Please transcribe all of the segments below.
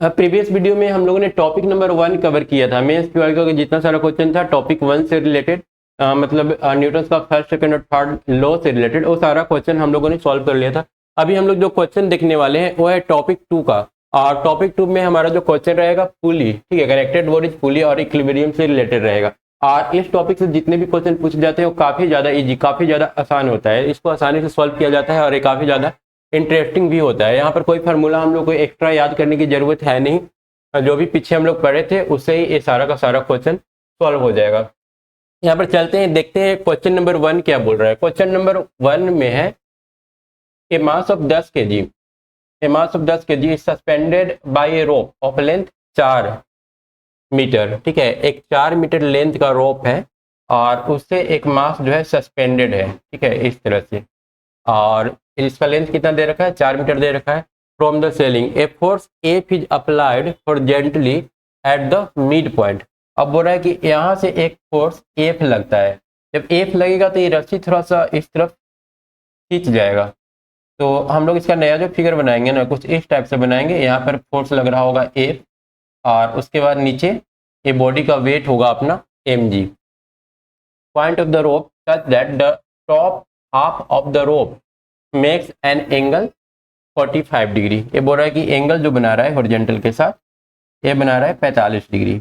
Previous video में हम लोगों ने टॉपिक नंबर 1 कवर किया था। मेंस क्यूआई का जितना सारा क्वेश्चन था टॉपिक 1 से रिलेटेड, मतलब न्यूटन का फर्स्ट सेकंड और थर्ड लॉ से रिलेटेड, वो सारा क्वेश्चन हम लोगों ने सॉल्व कर लिया था। अभी हम लोग जो क्वेश्चन देखने वाले हैं वो है टॉपिक 2 का। और टॉपिक 2 में हमारा जो क्वेश्चन रहेगा पुली, ठीक है, कनेक्टेड बॉडीज पुली और इक्विलिब्रियम से रिलेटेड रहेगा। और इस टॉपिक से जितने भी क्वेश्चन पूछे जाते हैं वो काफी ज्यादा इजी, काफी ज्यादा आसान होता है। इसको आसानी से सॉल्व किया जाता है और ये काफी ज्यादा इंटरेस्टिंग भी होता है। यहाँ पर कोई फार्मूला हम लोग को एक्स्ट्रा याद करने की जरूरत है नहीं, जो भी पीछे हम लोग पढ़े थे उससे ही ये सारा का सारा क्वेश्चन सॉल्व हो जाएगा। यहाँ पर चलते हैं, देखते हैं क्वेश्चन नंबर 1 क्या बोल रहा है। क्वेश्चन नंबर 1 में है a mass of 10 kg, a mass of 10 kg suspended by a rope of length 4 metre, ठीक है, एक 4 मीटर लेंथ का रोप है और उससे एक मास जो है सस्पेंडेड है, ठीक है, इस तरह से। और इसका लेंथ कितना दे रखा है, 4 मीटर दे रखा है। From the selling a force F is applied horizontally at the mid point. अब बोल रहा है कि यहाँ से एक फोर्स एफ लगता है। जब एफ लगेगा तो ये रस्सी थोड़ा सा इस तरफ खींच जाएगा। तो हम लोग इसका नया जो फिगर बनाएंगे ना, कुछ इस टाइप से बनाएंगे। यहाँ पर फोर्स लग रहा होगा एफ और उसके बाद नीचे ये बॉडी का वेट होगा अपना mg। Point of the rope such that the top half of the rope makes an angle 45 degree. ये बोल रहा है कि एंगल जो बना रहा है हॉरिजॉन्टल के साथ ये बना रहा है 45 डिग्री।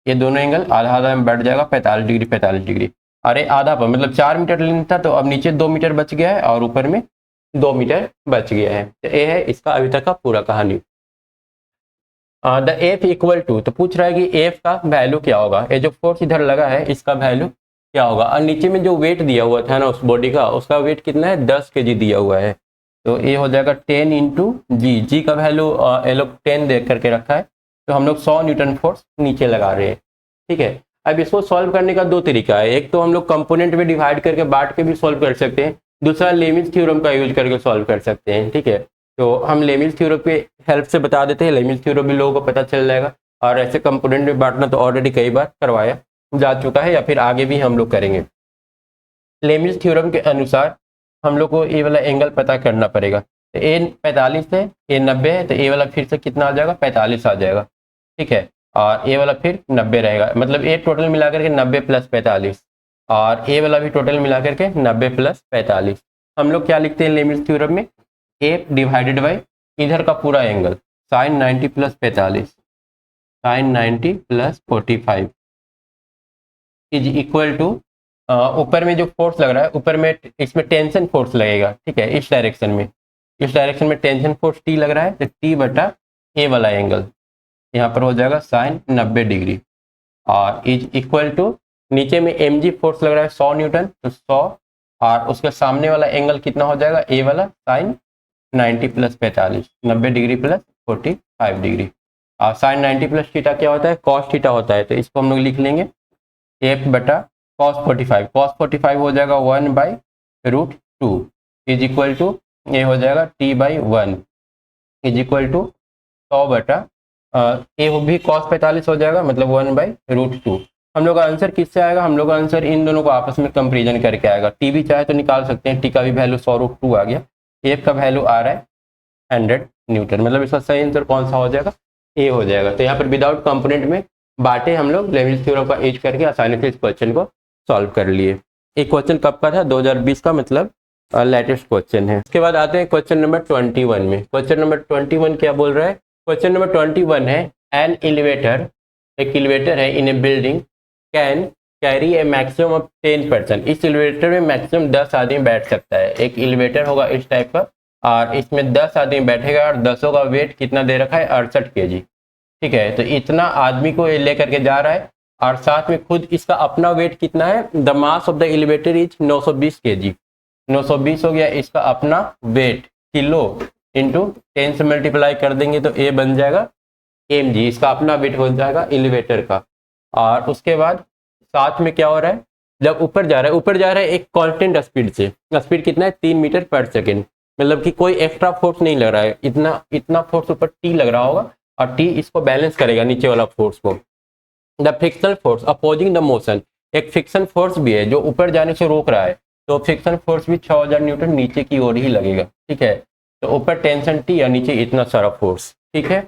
ये दोनों एंगल आधा आधा में बढ़ जाएगा, 45 डिग्री 45 डिग्री। अरे आधा पर मतलब 4 मीटर लेंथ था तो अब नीचे 2 मीटर बच गया है और ऊपर में 2 मीटर बच गया है। तो ये है इसका अभी तक का पूरा कहानी। द एफ इक्वल टू, तो पूछ रहा है कि एफ का वैल्यू क्या होगा, ये जो फोर्स इधर लगा है इसका वैल्यू क्या होगा। और नीचे में जो वेट दिया हुआ था ना उस बॉडी का, उसका वेट कितना है, 10 kg दिया हुआ है। तो ये हो जाएगा 10 इंटू जी। जी का वैल्यू ये लोग 10 दे करके रखा है, तो हम लोग 100 न्यूटन फोर्स नीचे लगा रहे हैं, ठीक है। अब इसको सॉल्व करने का दो तरीका है। एक तो हम लोग कंपोनेंट में डिवाइड करके बांट के भी सॉल्व कर सकते हैं, दूसरा लेमिस थ्योरम का यूज करके सॉल्व कर सकते हैं, ठीक है। तो हम लेमिस थ्योरम के हेल्प से बता देते हैं, लेमिस थ्योरम भी लोगों को पता चल जाएगा। और ऐसे कंपोनेंट में बांटना तो ऑलरेडी कई बार करवाया जा चुका है या फिर आगे भी हम लोग करेंगे। लेमिस थ्योरम के अनुसार हम लोग को ये वाला एंगल पता करना पड़ेगा। तो ए 45 है, ए 90 है, तो ए वाला फिर से कितना आ जाएगा, 45 आ जाएगा, ठीक है। और ए वाला फिर 90 रहेगा, मतलब ए टोटल मिला करके 90 प्लस 45 और ए वाला भी टोटल मिला करके 90 प्लस 45। हम लोग क्या लिखते हैं लेमिस थ्योरम में, ए डिवाइडेड बाई इधर का पूरा angle sine 90 plus 45, sign 90 plus 45 is equal to, ऊपर में जो फोर्स लग रहा है ऊपर में इसमें टेंशन फोर्स लगेगा, ठीक है, इस डायरेक्शन में, इस डायरेक्शन में टेंशन फोर्स टी लग रहा है, तो टी बटा ए वाला एंगल यहाँ पर हो जाएगा साइन 90 डिग्री और इज इक्वल टू नीचे में mg फोर्स लग रहा है 100 न्यूटन, तो 100 और उसके सामने वाला एंगल कितना हो जाएगा, ए वाला sine 90 plus 45, 90 degree plus 45 degree. और साइन 90 प्लस थीटा क्या होता है, कॉस थीटा होता है। तो इसको हम लोग लिख लेंगे एफ बटा कॉस 45, कॉस 45 हो जाएगा 1/√2 इज इक्वल टू ये हो जाएगा t/1 इज इक्वल टू 100 बटा ए भी कॉस 45 हो जाएगा, मतलब 1/√2। हम लोग का आंसर किससे आएगा, हम लोग का आंसर इन दोनों को आपस में कंपेरिजन करके आएगा। टी भी चाहे तो निकाल सकते हैं, टी का भी वैल्यू 100√2 आ गया, एफ का वैल्यू आ रहा है 100 न्यूटन, मतलब इसका सही आंसर कौन सा हो जाएगा, ए हो जाएगा। तो यहाँ पर विदाउट कंपोनेंट में बांटे हम लोग लेमिस थ्योरम का यूज करके आसानी से इस क्वेश्चन को सॉल्व कर लिए। एक क्वेश्चन कब का था, 2020 का, मतलब लेटेस्ट क्वेश्चन है। उसके बाद आते हैं क्वेश्चन नंबर 21 में। क्वेश्चन नंबर 21 क्या बोल रहा है, क्वेश्चन नंबर 21 है एन एलिवेटर, एक एलिवेटर है in a building can carry a maximum of 10 person. इस एलिवेटर में मैक्सिमम 10 आदमी बैठ सकता है। एक एलिवेटर होगा इस टाइप का और इसमें 10 आदमी बैठेगा और 10 का वेट कितना दे रखा है, 68 kg, ठीक है। तो इतना आदमी को ये लेकर के जा रहा है और साथ में खुद इसका अपना वेट कितना है, the mass of the elevator is 920 kg, 920 हो गया इसका अपना वेट, किलो इंटू 10 से मल्टीप्लाई कर देंगे तो ए बन जाएगा mg, इसका अपना वेट हो जाएगा एलिवेटर का। और उसके बाद साथ में क्या हो रहा है, जब ऊपर जा रहा है, ऊपर जा रहा है एक कांस्टेंट स्पीड से, स्पीड कितना है 3 मीटर पर सेकेंड, मतलब कि कोई एक्स्ट्रा फोर्स नहीं लग रहा है, इतना फोर्स ऊपर टी लग रहा होगा और टी इसको बैलेंस करेगा नीचे वाला फोर्स को। The frictional force opposing the motion, एक फ्रिक्शन फोर्स भी है जो ऊपर जाने से रोक रहा है, तो फ्रिक्शन फोर्स भी 6000 न्यूटन नीचे की ओर ही लगेगा, ठीक है। तो ऊपर टेंशन टी और नीचे इतना सारा फोर्स, ठीक है।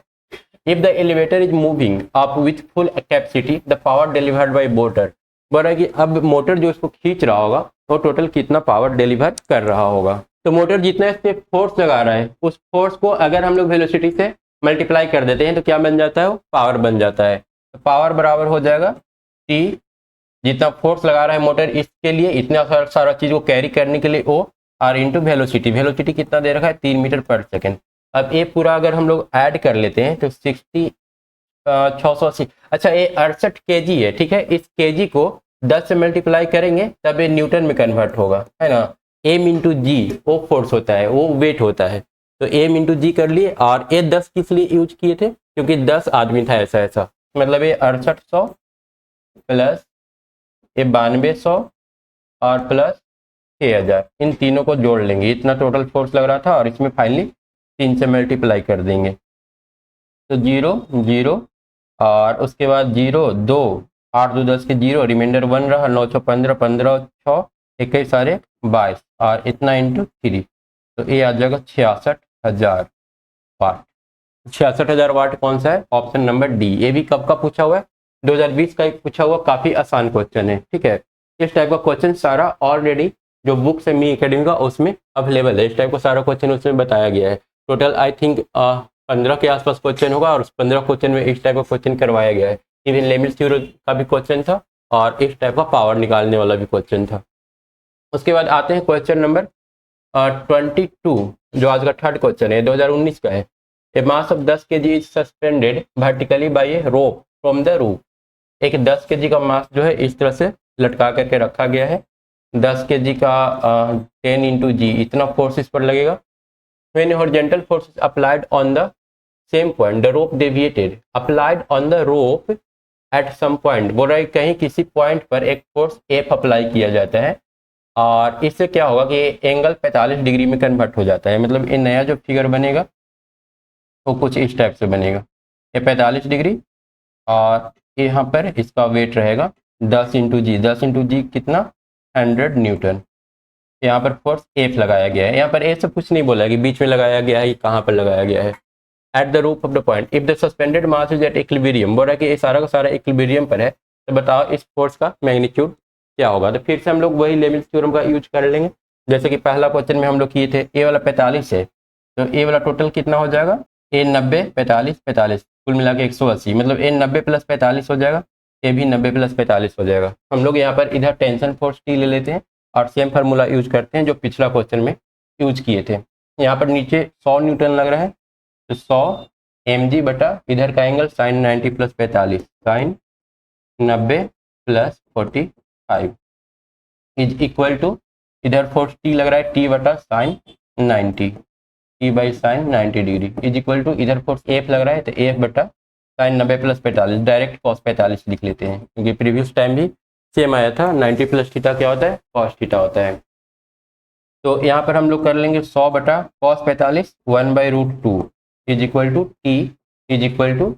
If the elevator is moving up with full capacity the power delivered by motor. बोल रहा है कि अब मोटर जो इसको खींच रहा होगा वो टोटल कितना पावर डिलीवर कर रहा होगा। तो मोटर जितना इस पे फोर्स लगा रहा है उस फोर्स को अगर हम लोग वेलोसिटी से मल्टीप्लाई कर देते हैं तो क्या बन जाता है, वो पावर बन जाता है। तो पावर बराबर हो जाएगा टी, जितना फोर्स लगा रहा है मोटर इसके लिए, इतना सारा चीज को कैरी करने के लिए, O R into velocity. Velocity कितना दे रखा है, 3 मीटर पर सेकेंड। अब ये पूरा अगर हम लोग ऐड कर लेते हैं तो 680, अच्छा ये 68 केजी है, ठीक है। इस केजी को 10 से मल्टीप्लाई करेंगे तब ये न्यूटन में कन्वर्ट होगा, है ना। एम इंटू जी वो फोर्स होता है, वो वेट होता है। तो एम इंटू जी कर लिए। और ये 10 किस लिए यूज किए थे, क्योंकि 10 आदमी था ऐसा ऐसा, मतलब ये 6800 प्लस ये 9200 और प्लस 6000, इन तीनों को जोड़ लेंगे, इतना टोटल फोर्स लग रहा था। और इसमें फाइनली 3 से मल्टीप्लाई कर देंगे तो 0 0 और उसके बाद 0 2 8 2 10 के 0, रिमाइंडर 1 रहा, 915 15 6 21 सारे 22 और इतना इंटू 3, तो ये आ जाएगा 66,000 वाट। 66,000 वाट कौन सा है, ऑप्शन नंबर डी। ये भी कब का पूछा हुआ है, 2020 का एक पूछा हुआ, काफी आसान क्वेश्चन है, ठीक है। इस टाइप का क्वेश्चन सारा ऑलरेडी जो बुक से मी अकेडमी का उसमें अवेलेबल है। इस टाइप का सारा क्वेश्चन उसमें बताया गया है। टोटल आई थिंक 15 के आसपास क्वेश्चन होगा और उस 15 क्वेश्चन में इस टाइप का क्वेश्चन करवाया गया है। इवन लेमिस थ्योरम का भी क्वेश्चन था और इस टाइप का पावर निकालने वाला भी क्वेश्चन था। उसके बाद आते हैं क्वेश्चन नंबर 22, जो आज का थर्ड क्वेश्चन है, 2019 का है। A mass of 10 kg is suspended vertically by a rope from the roof. एक 10 kg का मास जो है इस तरह से लटका करके रखा गया है। 10 kg का 10 इंटू जी, इतना फोर्स इस पर लगेगा। When horizontal force is applied on the same point, the rope deviated. Applied on the rope at some point, बोल रहा है कहीं किसी पॉइंट पर एक फोर्स F अप्लाई किया जाता है और इससे क्या होगा कि एंगल 45 डिग्री में कन्वर्ट हो जाता है। मतलब ये नया जो फिगर बनेगा वो कुछ इस टाइप से बनेगा, ये 45 डिग्री और यहाँ पर इसका वेट रहेगा 10 इंटू जी। 10 इंटू जी कितना, 100 न्यूटन। यहाँ पर फोर्स एफ लगाया गया है। यहाँ पर ए से कुछ नहीं बोला है कि बीच में लगाया गया है, कहाँ पर लगाया गया है। एट द रूप of the point if the suspended mass is at equilibrium, बोल रहा है कि ये सारा का सारा इक्विलिब्रियम पर है, तो बताओ इस फोर्स का मैग्नीट्यूड क्या होगा। तो फिर से हम लोग वही लेमिस थ्योरम का यूज कर लेंगे, जैसे कि पहला क्वेश्चन में हम लोग किए थे। ए वाला 45 है तो ए वाला टोटल कितना हो जाएगा, ए 90 45 45 कुल मिला के 180, मतलब ए 90 प्लस 45 हो जाएगा, ए भी 90 प्लस 45 हो जाएगा। हम लोग यहाँ पर इधर टेंशन फोर्स टी ले लेते हैं और सेम फार्मूला यूज करते हैं जो पिछला क्वेश्चन में यूज किए थे। यहाँ पर नीचे 100 न्यूटन लग रहा है तो 100 mg बटा इधर का angle sine 90 plus 45, sign 90 plus 45 is equal to, इधर फोर्स टी लग रहा है टी बटा sine 90, T by sine 90 degree is equal to, इधर फोर्स एफ लग रहा है तो एफ बटा साइन 90 प्लस 45, डायरेक्ट कॉस 45 लिख लेते हैं क्योंकि प्रीवियस टाइम भी सेम आया था। 90 प्लस थीटा क्या होता है, कॉस थीटा होता है। तो यहाँ पर हम लोग कर लेंगे 100 बटा cos 45 1/√2 is equal to T is equal to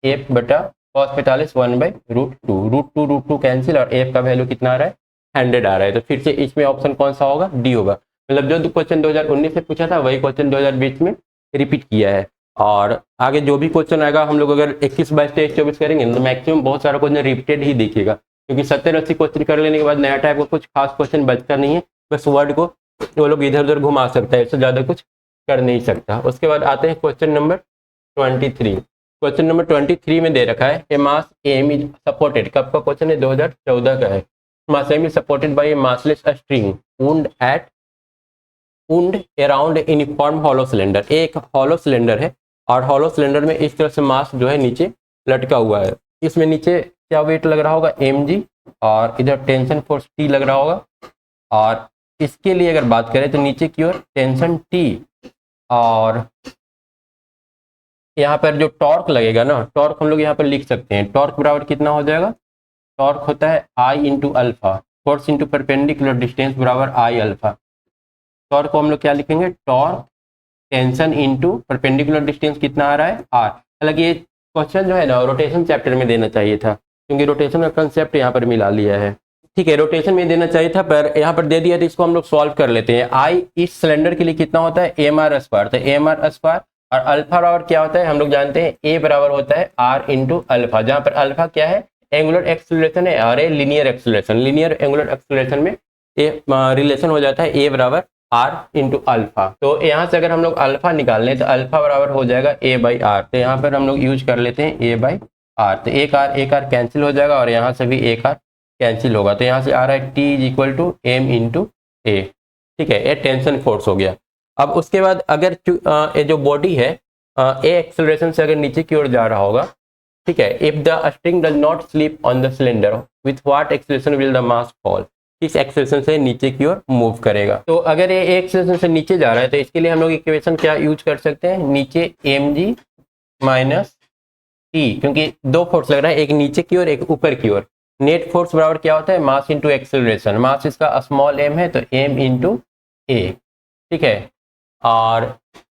F बटा कॉस 45 1/√2। √2 कैंसिल और एफ का वैल्यू कितना आ रहा है, 100 आ रहा है। तो फिर से इसमें ऑप्शन कौन सा होगा, डी होगा। मतलब जो क्वेश्चन 2019 से पूछा था वही क्वेश्चन 2020 में रिपीट किया है। और आगे जो भी क्वेश्चन आएगा हम लोग अगर 21 22 23 24 करेंगे तो मैक्सिमम बहुत सारा क्वेश्चन रिपीटेड ही देखिएगा, क्योंकि 70 80 क्वेश्चन कर लेने के बाद नया टाइप का कुछ खास क्वेश्चन बचता नहीं है। बस वर्ड को वो लोग इधर उधर घुमा सकता है, इससे ज़्यादा कुछ कर नहीं सकता। उसके बाद आते हैं क्वेश्चन नंबर 23। क्वेश्चन नंबर 23 में दे रखा है a mass M is supported, कब का क्वेश्चन है, 2014 का है। Mass M is supported by a massless string wound around uniform hollow cylinder. एक हॉलो सिलेंडर है और हॉलो सिलेंडर में इस तरह से मास जो है नीचे लटका हुआ है। इसमें नीचे क्या वेट लग रहा होगा, mg, और इधर टेंशन फोर्स T लग रहा होगा। और इसके लिए अगर बात करें तो नीचे की ओर टेंशन T और यहाँ पर जो टॉर्क लगेगा ना, टॉर्क हम लोग यहाँ पर लिख सकते हैं। टॉर्क बराबर कितना हो जाएगा, टॉर्क होता है I into alpha, force into perpendicular distance बराबर I अल्फा। टॉर्क को हम लोग क्या लिखेंगे, torque tension into perpendicular distance कितना आ रहा है, R। हालांकि ये क्वेश्चन जो है ना रोटेशन चैप्टर में देना चाहिए था, क्योंकि रोटेशन का कंसेप्ट यहाँ पर मिला लिया है। ठीक है, रोटेशन में देना चाहिए था पर यहाँ पर दे दिया तो इसको हम लोग सॉल्व कर लेते हैं। आई इस सिलेंडर के लिए कितना होता है, एम आर स्क्वायर, तो एम आर स्क्वायर और अल्फा बराबर क्या होता है हम लोग जानते हैं, ए बराबर होता है आर इंटू अल्फा, जहां पर अल्फा क्या है, एंगुलर एक्सेलरेशन है, और a linear acceleration. Linear angular acceleration में ए रिलेशन हो जाता है ए बराबर आर इंटू अल्फा। तो यहाँ से अगर हम लोग अल्फा निकाल लें तो अल्फा बराबर हो जाएगा ए बाई आर। तो यहाँ पर हम लोग यूज कर लेते हैं ए बाई आर। तो एक आर कैंसिल हो जाएगा और यहाँ से भी एक आर कैंसिल होगा। तो यहाँ से आ रहा है T is equal to M into A. ठीक है, ये टेंशन फोर्स हो गया। अब उसके बाद अगर ये जो बॉडी है ए एक्सेलरेशन से अगर नीचे की ओर जा रहा होगा, ठीक है, if the string does not slip on the cylinder with what acceleration will the mass fall, किस एक्सेलरेशन से नीचे की ओर मूव करेगा। तो अगर ये एक्सेलरेशन से नीचे जा रहा है तो इसके लिए हम लोग इक्वेशन क्या यूज कर सकते हैं, नीचे mg माइनस टी, क्योंकि दो फोर्स लग रहा है, एक नीचे की ओर एक ऊपर की ओर। नेट फोर्स बराबर क्या होता है, मास इंटू एक्सेलरेशन। मास इसका स्मॉल m है तो m इंटू ए। ठीक है, और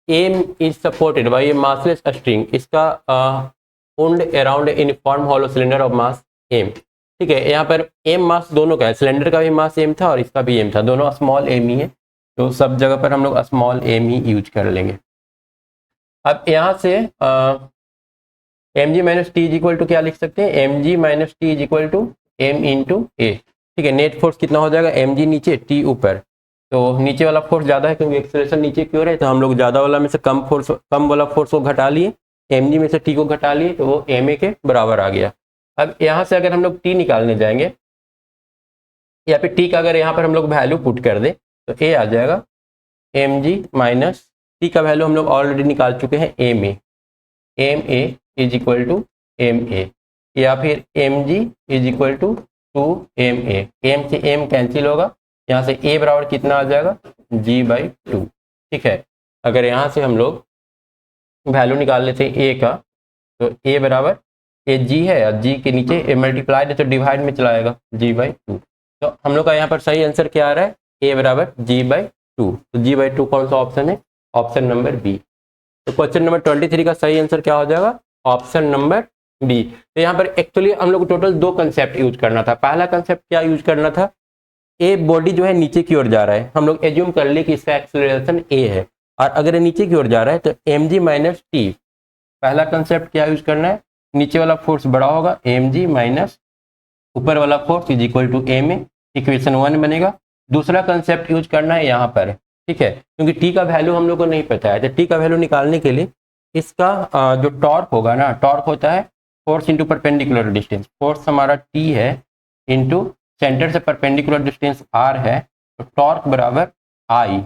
m is supported by a massless string, इसका wound around uniform hollow cylinder of mass m। ठीक है, यहाँ पर m मास दोनों का है, सिलेंडर का भी मास m था और इसका भी m था, दोनों स्मॉल m ही है, तो सब जगह पर हम लोग स्मॉल m ही यूज कर लेंगे। अब यहाँ से mg minus T is equal to क्या लिख सकते हैं, mg minus T is equal to m into A. ठीक है, नेट फोर्स कितना हो जाएगा, mg नीचे टी ऊपर, तो नीचे वाला फोर्स ज़्यादा है क्योंकि एक्सेलरेशन नीचे की ओर है, तो हम लोग ज़्यादा वाला में से कम वाला फोर्स को घटा लिए, mg में से t को घटा लिए, तो वो ma के बराबर आ गया। अब यहाँ से अगर हम लोग t निकालने जाएंगे, या फिर t का अगर यहाँ पर हम लोग वैल्यू पुट कर दें तो a आ जाएगा mg माइनस t का वैल्यू हम लोग ऑलरेडी निकाल चुके हैं ma is equal to ma, या फिर mg is equal to 2ma। m से m कैंसिल होगा, यहाँ से a बराबर कितना आ जाएगा, g बाई 2। ठीक है, अगर यहाँ से हम लोग वैल्यू निकाल लेते हैं a का, तो a बराबर ये g है और g के नीचे मल्टीप्लाइड है तो डिवाइड में चला जाएगा g बाई 2। तो हम लोग का यहाँ पर सही आंसर क्या आ रहा है, a बराबर g बाई 2। तो g बाई 2 कौन सा ऑप्शन है, ऑप्शन नंबर बी। तो क्वेश्चन नंबर 23 का सही आंसर क्या हो जाएगा, ऑप्शन नंबर बी। तो यहाँ पर एक्चुअली हम लोग को टोटल दो कंसेप्ट यूज करना था। पहला कंसेप्ट क्या यूज करना था, ए बॉडी जो है नीचे की ओर जा रहा है, हम लोग एज्यूम कर लिए कि इसका एक्सेलरेशन ए है, और अगर ये नीचे की ओर जा रहा है तो mg माइनस टी। पहला कंसेप्ट क्या यूज करना है, नीचे वाला फोर्स बड़ा होगा mg माइनस ऊपर वाला force is equal to ma, equation 1 बनेगा। दूसरा कंसेप्ट यूज करना है यहाँ पर, ठीक है, क्योंकि टी का वैल्यू हम लोग को नहीं पता है, तो टी का वैल्यू निकालने के लिए इसका जो टॉर्क होगा ना, टॉर्क होता है force into perpendicular distance. Force हमारा टी है इंटू सेंटर से परपेंडिकुलर डिस्टेंस r है, तो टॉर्क बराबर I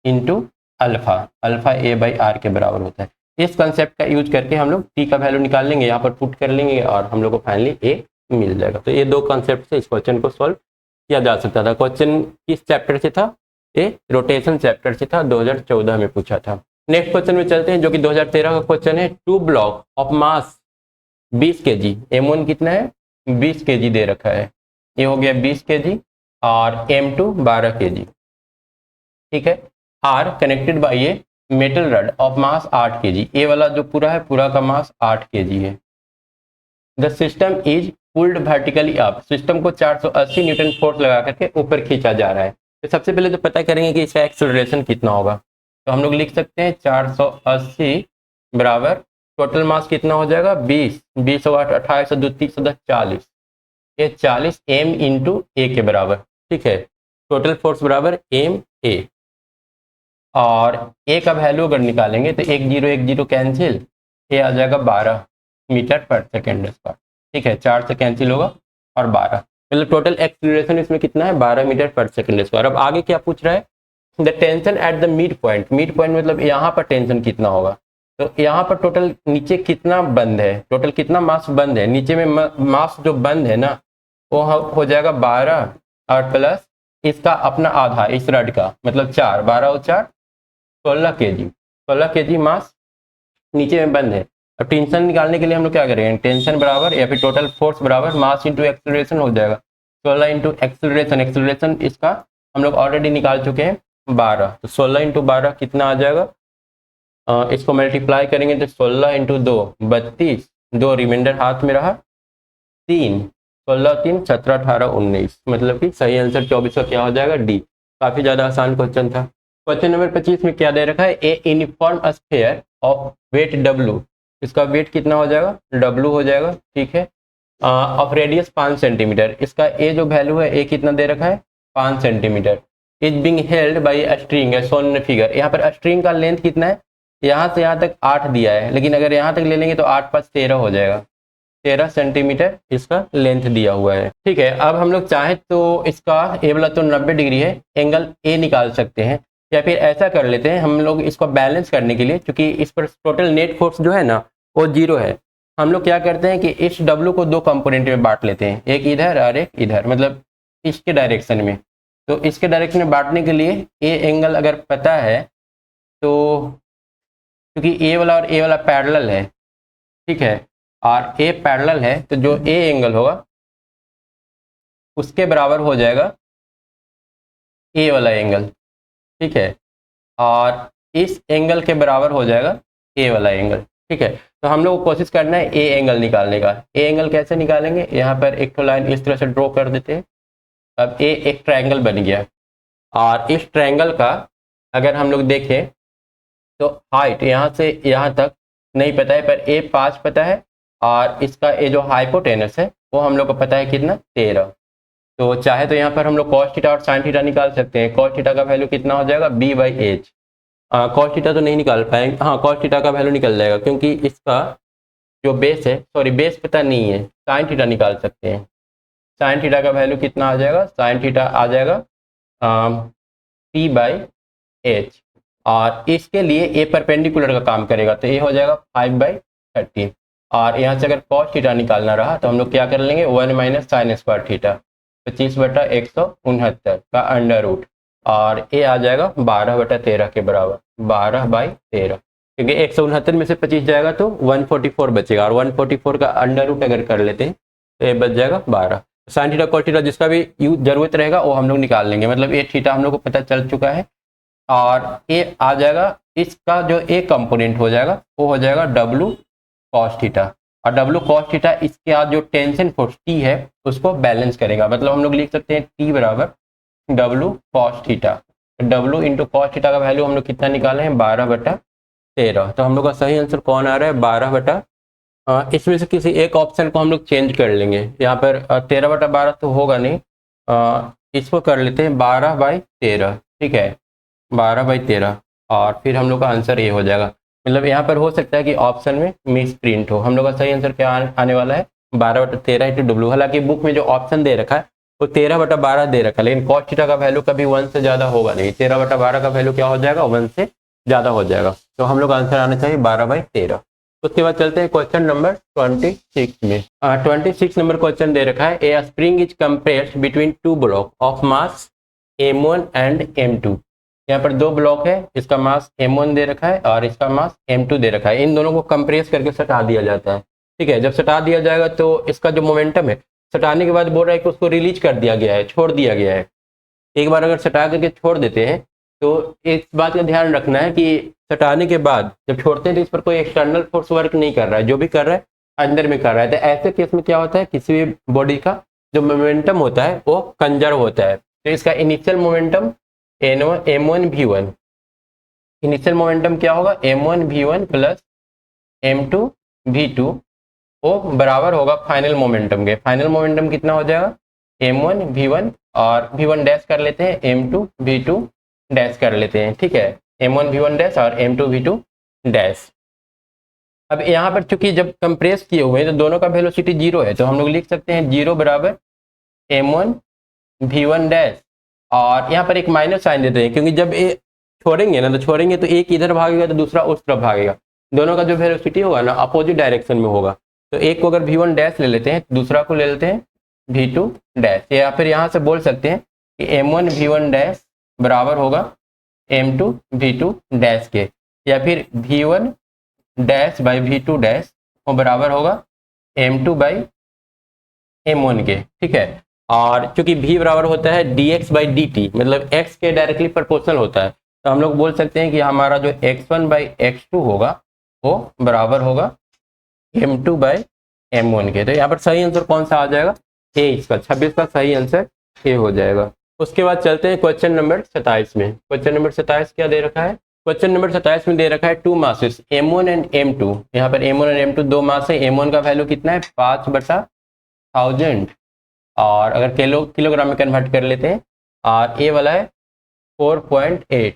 into alpha, alpha a by R के बराबर होता है। इस कंसेप्ट का यूज करके हम लोग t का वैल्यू निकाल लेंगे, यहाँ पर पुट कर लेंगे और हम लोग को फाइनली a मिल जाएगा। तो ये दो कंसेप्ट से इस क्वेश्चन को सॉल्व किया जा सकता था। क्वेश्चन किस चैप्टर से था, ये रोटेशन चैप्टर से था, 2014 में पूछा था। नेक्स्ट क्वेश्चन में चलते हैं जो कि 2013 का क्वेश्चन है। 2 block of mass 20 kg, m1 कितना है 20 kg दे रखा है, ये हो गया 20 kg और m2 12 kg। ठीक है, are connected by a metal rod of mass 8 kg, ये वाला जो पूरा है पूरा का मास 8 kg है। The system is pulled vertically up, system को 480 न्यूटन फोर्स लगा करके ऊपर खींचा जा रहा है। तो सबसे पहले तो पता करेंगे कि इसका एक्सेलरेशन कितना होगा। तो हम लोग लिख सकते हैं 480 बराबर टोटल मास कितना हो जाएगा 20, 20 और 28 2 30 40, ये 40 m इंटू ए के बराबर। ठीक है, टोटल फोर्स बराबर m a, और a का वैल्यू अगर निकालेंगे तो 1 0 कैंसिल, ये आ जाएगा 12 मीटर पर सेकेंड स्क्वायर। ठीक है, 4 से कैंसिल होगा और 12, मतलब टोटल एक्सीलरेशन इसमें कितना है 12 मीटर पर सेकेंड स्क्वायर। अब आगे क्या पूछ रहा है, the tension at the mid point, mid point मतलब यहाँ पर टेंशन कितना होगा। तो यहाँ पर टोटल नीचे कितना बंद है, टोटल कितना मास बंद है, नीचे में मास जो बंद है ना वो हो जाएगा 12 और प्लस इसका अपना आधा इस रड का, मतलब 4, 12 और 4 16 kg, 16 kg मास नीचे में बंद है। अब टेंशन निकालने के लिए हम लोग क्या करेंगे, टेंशन बराबर या फिर टोटल फोर्स बराबर मास इंटू एक्सेलरेशन हो जाएगा। 16 इंटू एक्सेलरेशन, एक्सेलरेशन इसका हम लोग ऑलरेडी निकाल चुके हैं 12, तो 16 इंटू 12 कितना आ जाएगा, इसको मल्टीप्लाई करेंगे तो 16 इंटू 2 32, 2 रिमाइंडर हाथ में रहा 3, 16 3 17 18 19, मतलब कि सही आंसर 24 का क्या हो जाएगा डी। काफी ज्यादा आसान क्वेश्चन था। क्वेश्चन नंबर 25 में क्या दे रखा है, a uniform sphere of weight W, इसका वेट कितना हो जाएगा, W हो जाएगा, ठीक है। ऑफ रेडियस 5 सेंटीमीटर, इसका ए जो वैल्यू है ए कितना दे रखा है 5 centimetre. Is being held by string है सोन फिगर, यहाँ पर स्ट्रिंग का लेंथ कितना है, यहाँ से यहाँ तक 8 दिया है, लेकिन अगर यहाँ तक ले लेंगे तो 8 5 13 हो जाएगा, 13 सेंटीमीटर इसका लेंथ दिया हुआ है, ठीक है। अब हम लोग चाहें तो इसका ए वाला तो 90 डिग्री है, एंगल ए निकाल सकते हैं, या फिर ऐसा कर लेते हैं हम लोग इसको बैलेंस करने के लिए, क्योंकि इस पर टोटल नेट फोर्स जो है ना वो 0 है। हम लोग क्या करते हैं कि इस W को 2 कंपोनेंट में बांट लेते हैं, एक इधर और एक इधर, मतलब इसके डायरेक्शन में। तो इसके डायरेक्शन में बांटने के लिए ए एंगल अगर पता है तो, क्योंकि ए वाला और ए वाला पैरेलल है, ठीक है, और ए पैरेलल है तो जो ए एंगल होगा उसके बराबर हो जाएगा ए वाला एंगल, ठीक है, और इस एंगल के बराबर हो जाएगा ए वाला एंगल, ठीक है। तो हम लोग को कोशिश करना है ए एंगल निकालने का। ए एंगल कैसे निकालेंगे, यहाँ पर एक तो लाइन इस तरह से ड्रॉ कर देते हैं। अब ए एक ट्रायंगल बन गया, और इस ट्रायंगल का अगर हम लोग देखें तो हाइट यहाँ से यहाँ तक नहीं पता है, पर ए 5 पता है, और इसका ए जो हाइपोटेनस है वो हम लोग को पता है कितना 13। तो चाहे तो यहाँ पर हम लोग कॉस थीटा और साइन थीटा निकाल सकते हैं। कॉस थीटा का वैल्यू कितना हो जाएगा B/H। कॉस थीटा तो नहीं निकाल पाएंगे, हाँ कॉस थीटा का वैल्यू निकल जाएगा, क्योंकि इसका जो बेस है, सॉरी बेस पता नहीं है, साइन थीटा निकाल सकते हैं। साइन थीटा का वैल्यू कितना आ जाएगा, साइन थीटा आ जाएगा P/H, और इसके लिए ए परपेंडिकुलर का काम करेगा, तो ये हो जाएगा 5/30। और यहाँ से अगर कॉस थीटा निकालना रहा तो हम लोग क्या कर लेंगे 1 - साइन स्क्वायर थीटा, 25/169 का अंडर रूट, और ए आ जाएगा 12/13 के बराबर, 12/13, क्योंकि 169 में से 25 जाएगा तो 144 बचेगा, और 144 का अंडर रूट अगर कर लेते हैं तो ये बच जाएगा 12। साइन थीटा कॉस थीटा जिसका भी जरूरत रहेगा वो हम लोग निकाल लेंगे, मतलब ए थीटा हम लोग को पता चल चुका है, और ए आ जाएगा, इसका जो ए कंपोनेंट हो जाएगा वो हो जाएगा W कॉस थीटा, और W कॉस थीटा इसके आज जो टेंशन फोर्स T है उसको बैलेंस करेगा, मतलब हम लोग लिख सकते हैं T बराबर W cos theta. W into cos theta का वैल्यू हम लोग कितना निकाले हैं 12/13। तो हम लोग का सही आंसर कौन आ रहा है 12 इसमें से किसी एक ऑप्शन को हम लोग चेंज कर लेंगे, यहाँ पर 13/12 तो होगा नहीं, इसको कर लेते हैं 12/13, ठीक है, 12/13, और फिर हम लोग का आंसर ये हो जाएगा। मतलब यहाँ पर हो सकता है कि ऑप्शन में मिस प्रिंट हो। हम लोग का सही आंसर क्या आने वाला है 12/13 इंटू W। हालांकि बुक में जो ऑप्शन दे रखा है वो 13/12 दे रखा है, लेकिन कॉस थीटा का वैल्यू कभी 1 से ज़्यादा होगा नहीं, 13/12 का वैल्यू क्या हो जाएगा 1 से ज़्यादा हो जाएगा। तो हम लोग आंसर आना चाहिए 12/13। उसके बाद चलते हैं क्वेश्चन नंबर 26 में। 26 नंबर क्वेश्चन दे रखा है, ए spring is compressed between 2 block of mass M1 and M2। यहाँ पर 2 ब्लॉक है, इसका मास M1 दे रखा है और इसका मास M2 दे रखा है। इन दोनों को कंप्रेस करके सटा दिया जाता है, ठीक है। जब सटा दिया जाएगा तो इसका जो मोमेंटम है, सटाने के बाद बोल रहा है कि उसको रिलीज कर दिया गया है, छोड़ दिया गया है। एक बार अगर सटा करके छोड़ देते हैं तो इस बात का ध्यान रखना है कि सटाने के बाद जब छोड़ते हैं तो इस पर कोई एक्सटर्नल फोर्स वर्क नहीं कर रहा है, जो भी कर रहा है अंदर में कर रहा है। तो ऐसे केस में क्या होता है, किसी भी बॉडी का जो मोमेंटम होता है वो कंजर्व होता है। तो इसका initial momentum M1V1, initial momentum क्या होगा M1V1 प्लस M2V2, वो बराबर होगा फाइनल मोमेंटम के। फाइनल मोमेंटम कितना हो जाएगा M1V1, और V1 डैश कर लेते हैं, M2V2 डैश कर लेते हैं, ठीक है, M1V1 डैश और M2V2 डैश। अब यहाँ पर चूंकि जब कंप्रेस किए हुए हैं तो दोनों का वेलोसिटी 0 है, तो हम लोग लिख सकते हैं 0 बराबर M1V1 डैश, और यहाँ पर एक माइनस साइन देते हैं, क्योंकि जब ये छोड़ेंगे ना, तो छोड़ेंगे तो एक इधर भागेगा तो दूसरा उस तरफ भागेगा, दोनों का जो वेलोसिटी होगा ना अपोजिट डायरेक्शन में होगा। तो एक को अगर V1 डैश ले लेते हैं, दूसरा को ले लेते हैं V2 डैश, या फिर यहाँ से बोल सकते हैं कि M1V1 डैश बराबर होगा M2V2 डैश के, या फिर V1 dash by V2 dash वो बराबर होगा M2 बाई M1 के, ठीक है। और चूंकि V बराबर होता है dx/dt, मतलब x के डायरेक्टली प्रोपोर्शनल होता है, तो हम लोग बोल सकते हैं कि हमारा जो x1/x2 होगा वो बराबर होगा M2/M1 के। तो यहाँ पर सही आंसर कौन सा आ जाएगा ए, इसका 26 का सही आंसर ए हो जाएगा। उसके बाद चलते हैं क्वेश्चन नंबर 27 में। क्वेश्चन नंबर 27 क्या दे रखा है, क्वेश्चन नंबर 27 में दे रखा है to masses M1 and M2। यहाँ पर M1 और M2 दो मास है। M1 का वैल्यू कितना है 5/1000 और अगर किलोग्राम में कन्वर्ट कर लेते हैं और ए वाला है 4.8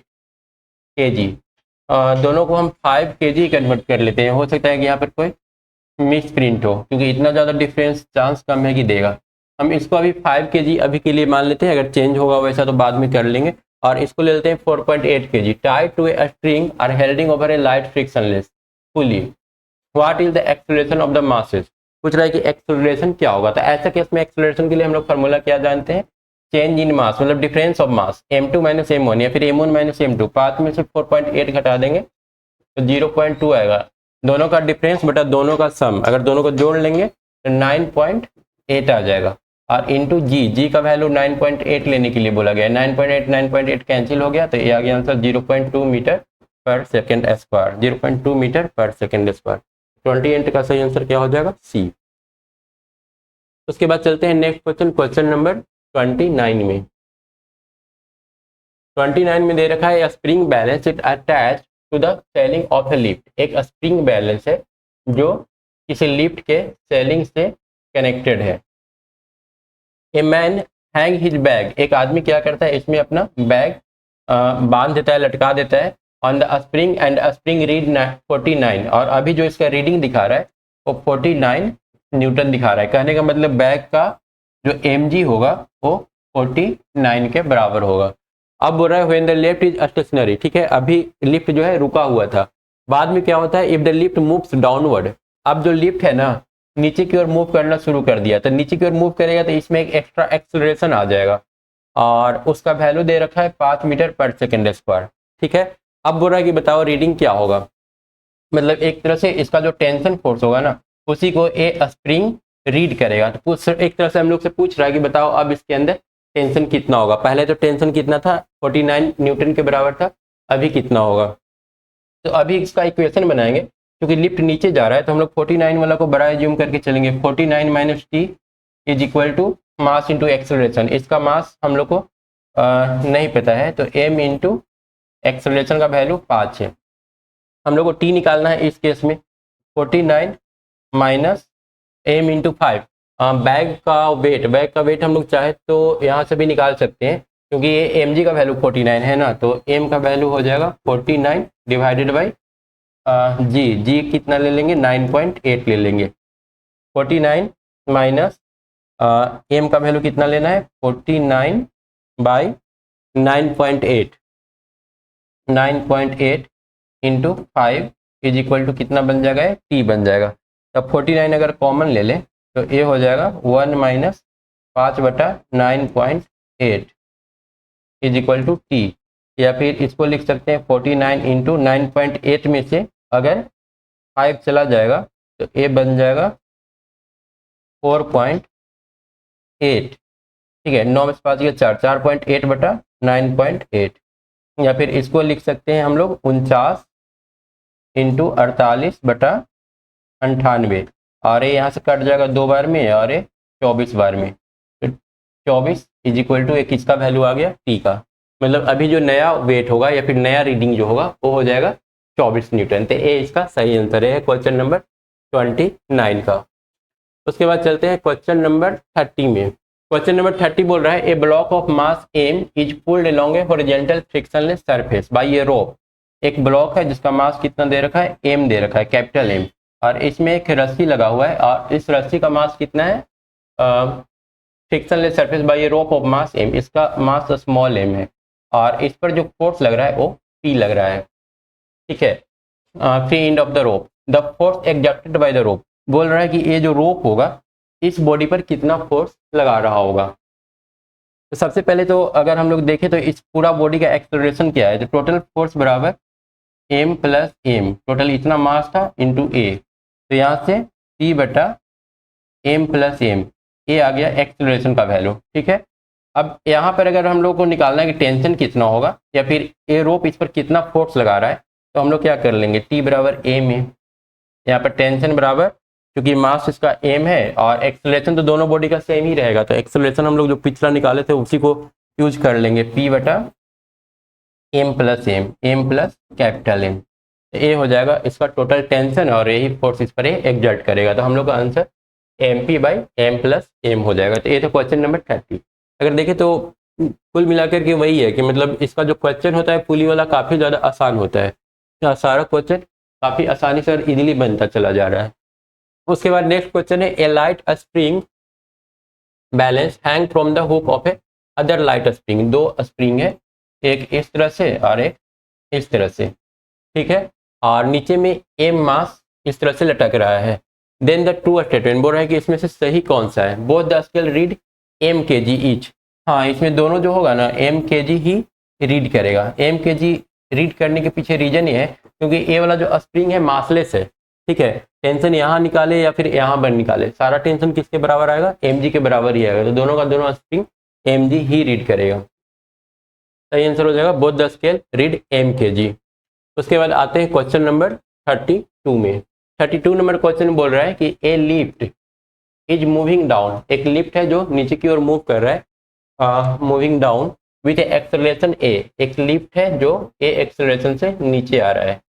kg। दोनों को हम 5 kg कन्वर्ट कर लेते हैं। हो सकता है कि यहाँ पर कोई मिस प्रिंट हो क्योंकि इतना ज़्यादा डिफरेंस चांस कम है कि देगा। हम इसको अभी 5 kg अभी के लिए मान लेते हैं, अगर चेंज होगा वैसा तो बाद में कर लेंगे। और इसको ले लेते हैं 4.8 kg tied to a string और holding over a light frictionless pulley. What is the acceleration of the masses. पूछ रहा है कि एक्सेलरेशन क्या होगा। तो ऐसा केस में एक्सेलरेशन के लिए हम लोग फार्मूला क्या जानते हैं, चेंज इन मास मतलब difference of mass M2 minus M1 या फिर M1 माइनस M2। 5 में से 4.8 घटा देंगे तो 0.2 आएगा। दोनों का डिफरेंस बटा दोनों का सम, अगर दोनों को जोड़ लेंगे तो 9.8 आ जाएगा। और इंटू जी का वैल्यू 9.8 लेने के लिए बोला गया। 9.8 कैंसिल हो गया तो ये आ गया आंसर 0.2 मीटर पर सेकेंड स्क्वायर। 0.2 मीटर पर सेकेंड स्क्वायर। 28 का सही आंसर क्या हो जाएगा, सी। उसके बाद चलते हैं नेक्स्ट क्वेश्चन, क्वेश्चन नंबर 29 में। 29 में दे रखा है spring balance it attach to the ceiling of a lift. एक स्प्रिंग बैलेंस है जो किसी लिफ्ट के सेलिंग से कनेक्टेड है। A man hang his bag. एक आदमी क्या करता है, इसमें अपना बैग बांध देता है, लटका देता है on the spring and spring read 49। और अभी जो इसका रीडिंग दिखा रहा है वो 49 न्यूटन दिखा रहा है। कहने का मतलब बैग का जो mg होगा वो 49 के बराबर होगा। अब बोल रहा है when the lift is stationary. ठीक है, अभी लिफ्ट जो है रुका हुआ था। बाद में क्या होता है, if the lift moves downward. अब जो लिफ्ट है ना नीचे की ओर मूव करना शुरू कर दिया, तो नीचे की ओर मूव करेगा तो इसमें एक एक्स्ट्रा एक्सेलरेशन आ जाएगा और उसका वैल्यू दे रखा है 5 मीटर पर सेकेंड स्क्वायर। ठीक है, अब बोल रहा है कि बताओ रीडिंग क्या होगा। मतलब एक तरह से इसका जो टेंशन फोर्स होगा ना उसी को ए स्प्रिंग रीड करेगा। तो एक तरह से हम लोग से पूछ रहा है कि बताओ अब इसके अंदर टेंशन कितना होगा। पहले तो टेंशन कितना था 49 न्यूटन के बराबर था, अभी कितना होगा। तो अभी इसका इक्वेशन बनाएंगे क्योंकि लिफ्ट नीचे जा रहा है तो हम लोग 49 वाला को बड़ा एज्यूम करके चलेंगे। 49 minus T is equal to mass into acceleration. इसका मास हम लोग को नहीं पता है तो m इंटू एक्सेलरेशन का वैल्यू 5 है। हम लोग को टी निकालना है इस केस में। 49 माइनस m इंटू 5। बैग का वेट हम लोग चाहे तो यहाँ से भी निकाल सकते हैं क्योंकि ये mg का वैल्यू 49 है ना, तो m का वैल्यू हो जाएगा 49 डिवाइडेड बाई जी कितना ले लेंगे 9.8 ले लेंगे। 49 माइनस m का वैल्यू कितना लेना है 49 by 9.8 into 5 is equal to कितना बन जाएगा, t बन जाएगा। तब 49 अगर कॉमन ले लें तो ये हो जाएगा 1 minus 5/9.8 is equal to T. या फिर इसको लिख सकते हैं 49 इंटू 9.8 में से अगर 5 चला जाएगा तो ये बन जाएगा 4.8। ठीक है, 9 में से 5 4 4.8/9.8। या फिर इसको लिख सकते हैं हम लोग 49 इंटू 48/98 और ये यहाँ से कट जाएगा 2 बार में और ये 24 बार में। तो 24 इज इक्वल टू एक इसका वैल्यू आ गया टी का। मतलब अभी जो नया वेट होगा या फिर नया रीडिंग जो होगा वो हो जाएगा 24 न्यूटन। तो ये इसका सही आंसर है क्वेश्चन नंबर 29 का। उसके बाद चलते हैं क्वेश्चन नंबर 30 में। क्वेश्चन नंबर 30 बोल रहा है a block of mass m is pulled along a horizontal frictionless surface by a rope. एक ब्लॉक है जिसका मास कितना दे रखा है m दे रखा है, कैपिटल M, और इसमें एक रस्सी लगा हुआ है और इस रस्सी का मास कितना है frictionless surface by a rope of mass m। इसका मास स्मॉल m है और इस पर जो फोर्स लग रहा है वो P लग रहा है। ठीक है, free end of the rope the force exerted by the rope. बोल रहा है कि ये जो रोप होगा इस बॉडी पर कितना फोर्स लगा रहा होगा। तो सबसे पहले तो अगर हम लोग देखें तो इस पूरा बॉडी का एक्सेलरेशन क्या है, तो टोटल फोर्स बराबर m प्लस m, टोटल इतना मास था इंटू a। तो यहाँ से P/m प्लस m, ये आ गया एक्सेलरेशन का वैल्यू। ठीक है, अब यहाँ पर अगर हम लोग को निकालना है कि टेंशन कितना होगा या फिर ये रोप इस पर कितना फोर्स लगा रहा है तो हम लोग क्या कर लेंगे T बराबर m है। यहाँ पर टेंशन बराबर क्योंकि मास इसका m है और एक्सेलरेशन तो दोनों बॉडी का सेम ही रहेगा तो एक्सेलरेशन हम लोग जो पिछला निकाले थे उसी को यूज कर लेंगे P/m M plus M plus capital M. ये हो जाएगा इसका टोटल टेंशन और यही फोर्स इस पर एग्जर्ट करेगा। तो हम लोग का answer M P by M plus M हो जाएगा। तो ये तो क्वेश्चन नंबर 30। अगर देखें तो कुल मिलाकर के वही है कि मतलब इसका जो क्वेश्चन होता है पुली वाला काफ़ी ज़्यादा आसान होता है। तो सारा क्वेश्चन काफ़ी आसानी से और इजीली बनता चला जा रहा है। उसके बाद नेक्स्ट क्वेश्चन है a light spring balance hang from the hook of a other light spring. दो स्प्रिंग है, एक इस तरह से और एक इस तरह से, ठीक है, और नीचे में एम मास इस तरह से लटक रहा है। देन द ट्रू स्टेटमेंट बोल रहा है कि इसमें से सही कौन सा है। Both the scale read M K G each. हाँ, इसमें दोनों जो होगा ना एम के जी ही रीड करेगा। एम के जी रीड करने के पीछे रीजन ये है क्योंकि ए वाला जो स्प्रिंग है मासलेस है, ठीक है। टेंशन यहाँ निकाले या फिर यहाँ पर निकाले, सारा टेंशन किसके बराबर आएगा, एम जी के बराबर ही आएगा। तो दोनों का दोनों स्प्रिंग एम जी ही रीड करेगा। सही आंसर हो जाएगा both the scale read M K G. उसके बाद आते हैं क्वेश्चन नंबर 32 में। 32 नंबर क्वेश्चन बोल रहा है कि ए लिफ्ट इज मूविंग डाउन। एक लिफ्ट है जो नीचे की ओर मूव कर रहा है, मूविंग डाउन विथ एक्सेलरेशन ए। एक लिफ्ट है जो ए एक्सेलरेशन से नीचे आ रहा है,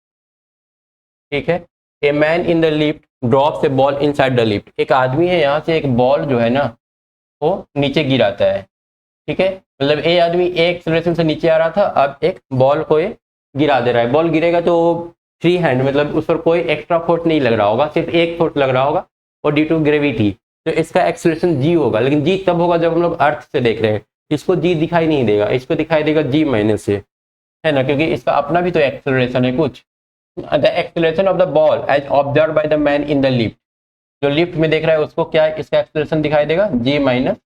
ठीक है। A man in the lift drops A ball inside the lift. एक आदमी है, यहाँ से एक बॉल जो है ना वो नीचे गिराता है, ठीक है। मतलब ए आदमी ए एक्सेलरेशन से नीचे आ रहा था, अब एक बॉल को ये गिरा दे रहा है। बॉल गिरेगा तो फ्री हैंड, मतलब उस पर कोई एक्स्ट्रा फोर्स नहीं लग रहा होगा, सिर्फ एक फोर्स लग रहा होगा और ड्यू टू ग्रेविटी। तो इसका एक्सेलरेशन जी होगा, लेकिन जी तब होगा जब हम लोग अर्थ से देख रहे हैं। इसको जी दिखाई नहीं देगा, इसको दिखाई देगा जी माइनस से, है ना, क्योंकि इसका अपना भी तो एक्सेलरेशन है कुछ। The acceleration of the ball as observe by the man in the lift. जो लिफ्ट में देख रहा है उसको क्या इसका एक्सेलरेशन दिखाई देगा, जी माइनस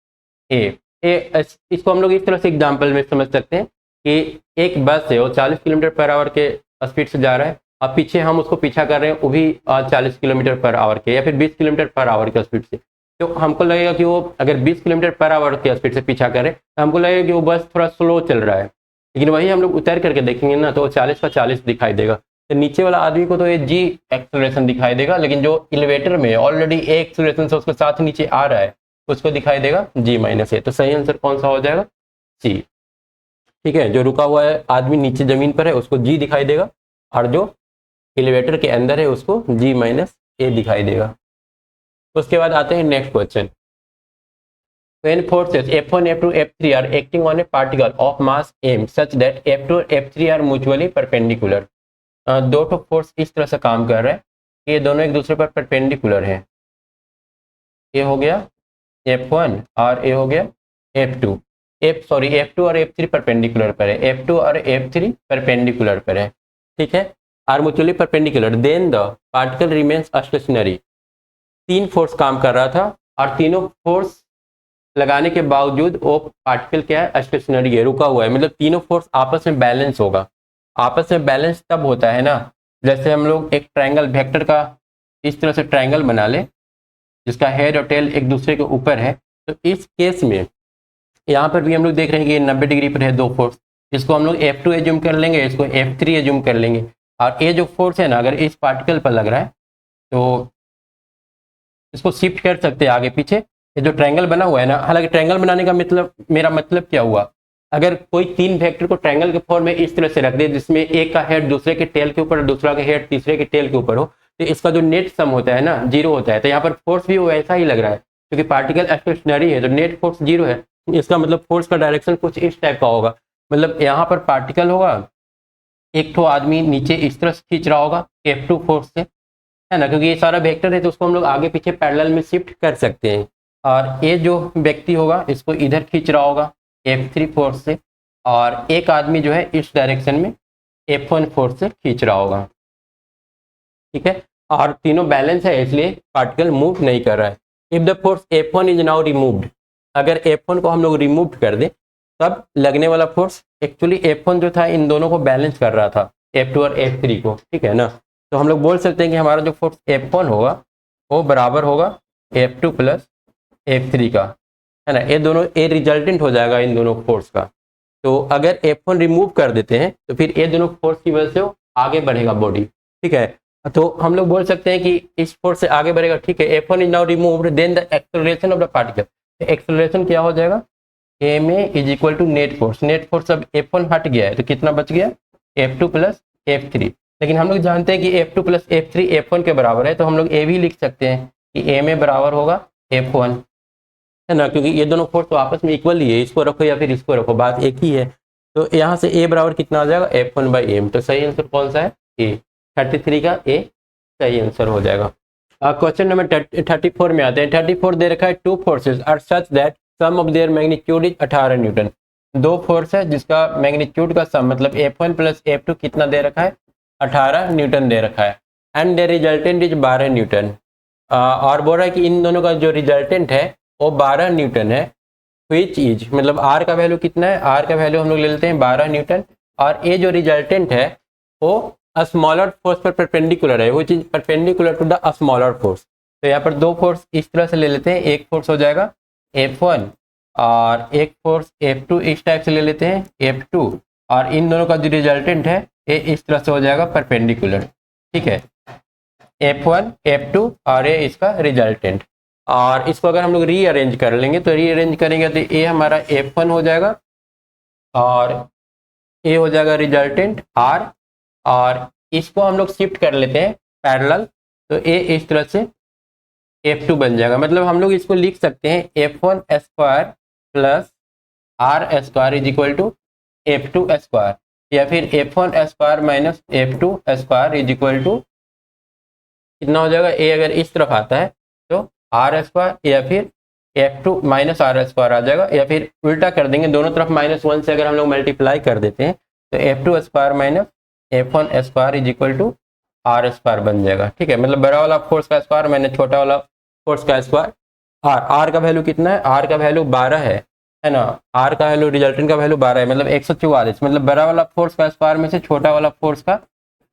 ए। इसको हम लोग इस तरह से एग्जाम्पल में समझ सकते हैं कि एक बस है वो 40 किलोमीटर पर आवर के स्पीड से जा रहा है, अब पीछे हम उसको पीछा कर रहे हैं वो भी 40 किलोमीटर पर आवर के या फिर 20 किलोमीटर पर आवर के स्पीड से। तो हमको लगेगा कि वो अगर 20 किलोमीटर पर आवर के स्पीड से पीछा करे तो हमको लगेगा कि वो बस थोड़ा स्लो चल रहा है। लेकिन वही हम लोग उतर करके देखेंगे ना तो 40 का 40 दिखाई देगा। तो नीचे वाला आदमी को तो ये जी एक्सेलरेशन दिखाई देगा, लेकिन जो एलिवेटर में ऑलरेडी ए एक्सेलरेशन से उसके साथ नीचे आ रहा है उसको दिखाई देगा जी माइनस ए। तो सही आंसर कौन सा हो जाएगा, सी, ठीक है। जो रुका हुआ है आदमी नीचे जमीन पर है उसको जी दिखाई देगा और जो एलिवेटर के अंदर है उसको जी माइनस ए दिखाई देगा। उसके बाद आते हैं next question. When forces F1, F2, F3 are acting on a particle of mass m such that F2 और F3 are mutually perpendicular। दो तो फोर्स इस तरह से काम कर रहे हैं, ये दोनों एक दूसरे पर परपेंडिकुलर हैं। ये हो गया F1 और ये हो गया F2। F2 और F3 परपेंडिकुलर पर है, F2 और F3 परपेंडिकुलर पर है, ठीक है, are mutually perpendicular. Then the particle remains stationary. तीन फोर्स काम कर रहा था और तीनों फोर्स लगाने के बावजूद वो पार्टिकल क्या है, स्टेशनरी है, रुका हुआ है। मतलब तीनों फोर्स आपस में बैलेंस होगा। आपस में बैलेंस तब होता है ना जैसे हम लोग एक ट्रायंगल वेक्टर का इस तरह से ट्रायंगल बना ले जिसका हेड और टेल एक दूसरे के ऊपर है। तो इस केस में यहाँ पर भी हम लोग देख रहे हैं कि 90 डिग्री पर है दो फोर्स। इसको हम लोग F2 एज्यूम कर लेंगे, इसको F3 एज्यूम कर लेंगे। और ये जो फोर्स है ना अगर इस पार्टिकल पर लग रहा है तो इसको शिफ्ट कर सकते हैं आगे पीछे। ये जो ट्रायंगल बना हुआ है ना, हालांकि ट्रायंगल बनाने का मतलब मेरा मतलब क्या हुआ, अगर कोई तीन वेक्टर को ट्रायंगल के फॉर्म में इस तरह से रख दे जिसमें एक का हेड दूसरे के टेल के ऊपर, दूसरा का हेड तीसरे के टेल के ऊपर हो, तो इसका जो नेट सम होता है ना जीरो होता है। तो यहाँ पर फोर्स भी वैसा ही लग रहा है क्योंकि पार्टिकल स्टेशनरी है तो नेट फोर्स जीरो है। इसका मतलब फोर्स का डायरेक्शन कुछ इस टाइप का होगा। मतलब यहाँ पर पार्टिकल होगा, एक तो आदमी नीचे इस तरह से खींच रहा होगा F2 फोर्स से, है ना, क्योंकि ये सारा वेक्टर है तो उसको हम लोग आगे पीछे पैरेलल में शिफ्ट कर सकते हैं। और ये जो व्यक्ति होगा इसको इधर खींच रहा होगा F3 फोर्स से, और एक आदमी जो है इस डायरेक्शन में F1 फोर्स से खींच रहा होगा, ठीक है। और तीनों बैलेंस है इसलिए पार्टिकल मूव नहीं कर रहा है। If the force F1 is now removed, अगर F1 को हम लोग रिमूव कर दें तब लगने वाला फोर्स एक्चुअली F1 जो था इन दोनों को बैलेंस कर रहा था, F2 और F3 को, ठीक है ना। तो हम लोग बोल सकते हैं कि हमारा जो फोर्स F1 होगा वो बराबर होगा F2 प्लस F3 का, है ना। ये दोनों ये रिजल्टेंट हो जाएगा इन दोनों फोर्स का। तो अगर F1 रिमूव कर देते हैं तो फिर ये दोनों फोर्स की वजह से वो आगे बढ़ेगा बॉडी, ठीक है। तो हम लोग बोल सकते हैं कि इस फोर्स से आगे बढ़ेगा, ठीक है। F1 is now removed then the acceleration of the particle. Acceleration क्या हो जाएगा, M A is equal to net force अब F1 हट गया है तो कितना बच गया, F2 प्लस F3। लेकिन हम लोग जानते हैं कि F2 प्लस F3 F1 के बराबर है, तो हम लोग ए भी लिख सकते हैं कि एम ए बराबर होगा F1, है ना, क्योंकि ये दोनों फोर्स तो आपस में इक्वल ही है, इसको रखो या फिर इसको रखो, बात एक ही है। तो यहाँ से ए बराबर कितना आ जाएगा, F1/m। तो सही आंसर कौन सा है, ए। 33 का ए सही आंसर हो जाएगा। क्वेश्चन नंबर 34 में आते हैं। 34 दे रखा है, two forces are such that sum of their magnitude is 18 newton. दो फोर्स है जिसका मैग्नीट्यूड का सम मतलब F1 प्लस F2 कितना दे रखा है, 18 न्यूटन दे रखा है, and their resultant is 12 newton. और बोल रहा है कि इन दोनों का जो रिजल्टेंट है वो 12 न्यूटन है, विच इज मतलब आर का वैल्यू कितना है, आर का वैल्यू हम लोग ले लेते हैं 12 न्यूटन, और ये जो रिजल्टेंट है वो स्मॉलर फोर्स पर परपेंडिकुलर है, वो चीज perpendicular to the smaller force. तो यहाँ पर दो फोर्स इस तरह से ले लेते हैं, एक फोर्स हो जाएगा F1 और एक फोर्स F2, इस टाइप से ले लेते हैं F2, और इन दोनों का जो रिजल्टेंट है ये इस तरह से हो जाएगा परपेंडिकुलर, ठीक है, F1 F2 और ये इसका रिजल्टेंट। और इसको अगर हम लोग रीअरेंज कर लेंगे तो रीअरेंज करेंगे तो ये हमारा F1 हो जाएगा और ये हो जाएगा रिजल्टेंट R, और इसको हम लोग शिफ्ट कर लेते हैं पैरेलल, तो ये इस तरह से F2 बन जाएगा। मतलब हम लोग इसको लिख सकते हैं F1 square plus R square is equal to F2 square, या फिर F1 square minus F2 square is equal to कितना हो जाएगा, ए अगर इस तरफ आता है तो R स्क्वायर या फिर F2 माइनस R स्क्वायर आ जाएगा, या फिर उल्टा कर देंगे, दोनों तरफ -1 से अगर हम लोग मल्टीप्लाई कर देते हैं तो F2 square minus F1 square is equal to R square बन जाएगा, ठीक है। मतलब बड़ा वाला फोर्स का स्क्वायर माइनस छोटा वाला फोर्स का स्क्वायर। R का वैल्यू कितना है, R का वैल्यू 12 है ना, R का वैल्यू रिजल्टेंट का वैल्यू 12 है, मतलब 144। मतलब बड़ा वाला फोर्स का स्क्वायर में से छोटा वाला फोर्स का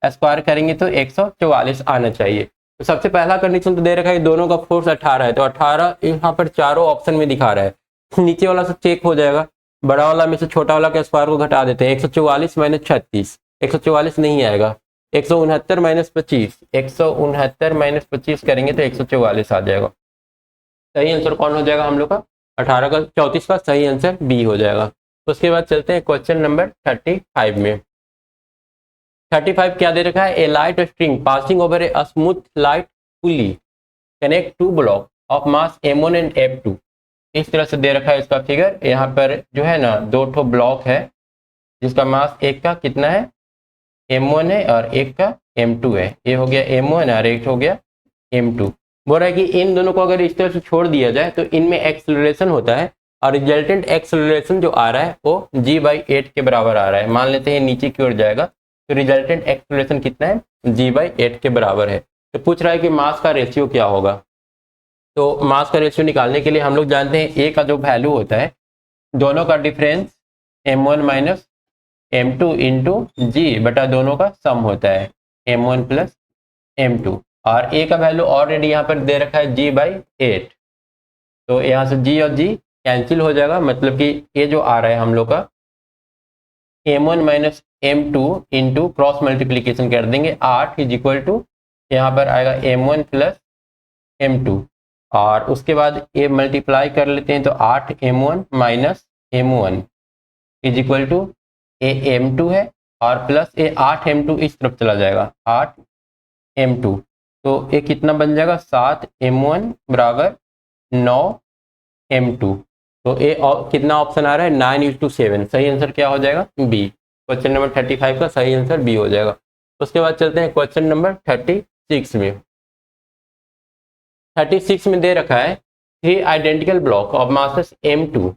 स्क्वायर करेंगे तो 144 आना चाहिए। तो सबसे पहला कंडीशन तो दे रखा है दोनों का फोर्स 18 है, तो 18 यहाँ पर चारों ऑप्शन में दिखा रहा है। नीचे वाला से चेक हो जाएगा, बड़ा वाला में से छोटा वाला के स्क्वायर को घटा देते हैं, 144 माइनस 36, 144 नहीं आएगा, 169 माइनस 25, 169 माइनस 25 करेंगे तो 144 आ जाएगा। सही आंसर कौन हो जाएगा हम लोग का, 18 का 34 का सही आंसर बी हो जाएगा। उसके बाद चलते हैं क्वेश्चन नंबर 35 में। 35 क्या दे रखा है, a light string passing over a smooth light pulley connect to block of mass M1 and F2। इस तरह से दे रखा है इसका फिगर। यहाँ पर जो है ना दो ठो ब्लॉक है जिसका मास एक का कितना है M1 है और एक का M2 है, ये हो गया M1 और एक हो गया M2। बोल रहा है कि इन दोनों को अगर इस तरह से छोड़ दिया जाए तो इनमें एक्सेलरेशन होता है, और रिजल्टेंट एक्सेलरेशन जो आ रहा है वो g/8 के बराबर आ रहा है। मान लेते हैं नीचे की ओर जाएगा तो रिजल्टेंट एक्सेलरेशन कितना है, g/8 के बराबर है। तो पूछ रहा है कि मास का रेशियो क्या होगा। तो मास का रेशियो निकालने के लिए हम लोग जानते हैं ए का जो वैल्यू होता है, दोनों का difference M1 minus M2 into जी बटा दोनों का सम होता है M1 प्लस M2, और ए का वैल्यू ऑलरेडी यहाँ पर दे रखा है g/8, तो यहाँ से g और g कैंसिल हो जाएगा। मतलब कि ये जो आ रहा है हम लोग का M1 minus M2 into cross multiplication कर देंगे 8 इज इक्वल टू यहाँ पर आएगा M1 प्लस M2, और उसके बाद ये मल्टीप्लाई कर लेते हैं तो 8 M1 minus M1 is equal to a M2 है, और प्लस ये 8 M2 इस तरफ चला जाएगा 8 M2, तो ये कितना बन जाएगा 7 M1 बराबर 9 M2। तो ये कितना ऑप्शन आ रहा है 9:7। सही आंसर क्या हो जाएगा, बी। क्वेश्चन नंबर 35 का सही आंसर बी हो जाएगा। उसके बाद चलते हैं क्वेश्चन नंबर 36 में। 36 में दे रखा है 3 identical block of masses M2।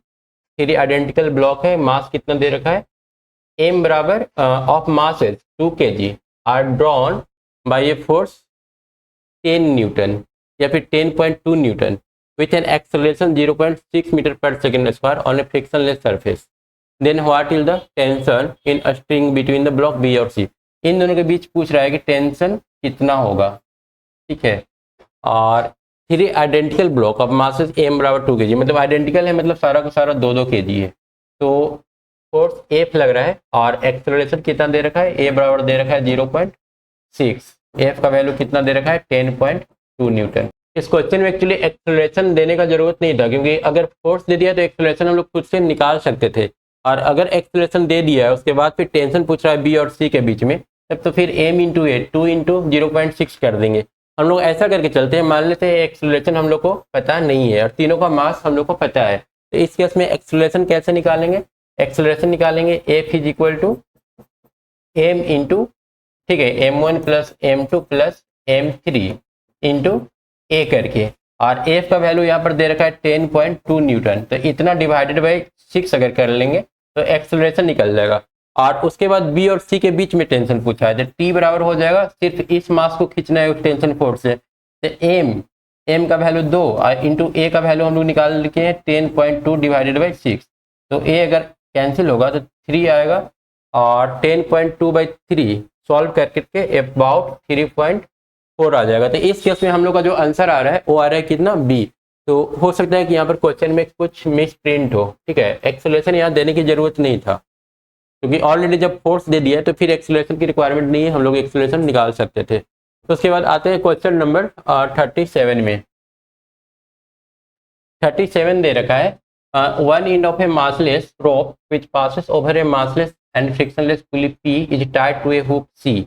3 identical block है, मास कितना दे रखा है M बराबर of masses 2 kg are drawn by a force 10 newton या फिर 10.2 newton with an acceleration 0.6 meter per second square on a frictionless surface. Then what is the tension in a string between the block B और C? इन दोनों के बीच पूछ रहा है कि tension कितना होगा, ठीक है। और 3 identical block of masses M बराबर 2 kg, मतलब आइडेंटिकल है, मतलब सारा का सारा 2-2 kg है। तो फोर्स F लग रहा है और एक्सेलरेशन कितना दे रखा है, A बराबर दे रखा है 0.6, F का वैल्यू कितना दे रखा है 10.2 न्यूटन। इस क्वेश्चन में एक्चुअली एक्सेलरेशन देने का जरूरत नहीं था, क्योंकि अगर फोर्स दे दिया तो एक्सेलरेशन हम लोग खुद से निकाल सकते थे, और अगर एक्सेलरेशन दे दिया है उसके बाद फिर टेंशन पूछ रहा है बी और सी के बीच में, तब तो फिर m इंटू ए 2 इंटू 0.6 कर देंगे। हम लोग ऐसा करके चलते हैं, मान लेते हैं एक्सेलरेशन हम लोग को पता नहीं है और तीनों का मास हम लोग को पता है, तो इस केस में एक्सेलरेशन कैसे निकालेंगे? एक्सेलरेशन निकालेंगे F is equal to m into, ठीक है, m1 plus m2 plus m3 into ए करके, और एफ का वैल्यू यहाँ पर दे रखा है 10.2 न्यूटन, तो इतना डिवाइडेड बाई 6 अगर कर लेंगे तो एक्सेलरेशन निकल जाएगा। और उसके बाद बी और सी के बीच में टेंशन पूछा है, तो टी बराबर हो जाएगा, सिर्फ इस मास को खींचना है उस टेंशन फोर्स से, तो एम का वैल्यू 2 और इंटू ए का वैल्यू हम लोग निकाल लिखे हैं 10.2 डिवाइडेड बाई 6, तो ए अगर कैंसिल होगा तो 3 आएगा, और 10.2 बाई 3 सॉल्व करके अबाउट 3.4 आ जाएगा। तो इस केस में हम लोग का जो आंसर आ रहा है वो आ रहा है कितना? बी। तो हो सकता है कि यहाँ पर क्वेश्चन में कुछ मिस प्रिंट हो, ठीक है, एक्सेलरेशन यहाँ देने की जरूरत नहीं था, क्योंकि ऑलरेडी जब फोर्स दे दिया है तो फिर एक्सेलरेशन की रिक्वायरमेंट नहीं है, हम लोग एक्सेलरेशन निकाल सकते थे। तो उसके बाद आते हैं क्वेश्चन नंबर 37 में। 37 दे रखा है, one end of a massless rope which passes over a massless and frictionless pulley P is tied to a hook C।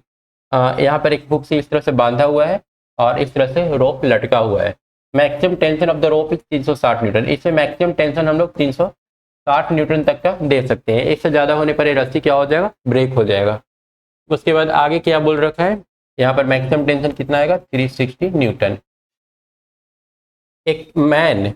यहाँ पर एक हुक से इस तरह से बांधा हुआ है और इस तरह से रोप लटका हुआ है। Maximum tension of the rope is 360 Newton. इसमें मैक्सिमम टेंशन हम लोग 360 न्यूटन तक का दे सकते हैं, इससे ज़्यादा होने पर ये रस्सी क्या हो जाएगा? ब्रेक हो जाएगा। उसके बाद आगे क्या बोल रखा है, यहाँ पर मैक्सिमम टेंशन कितना आएगा? 360 न्यूटन। एक मैन,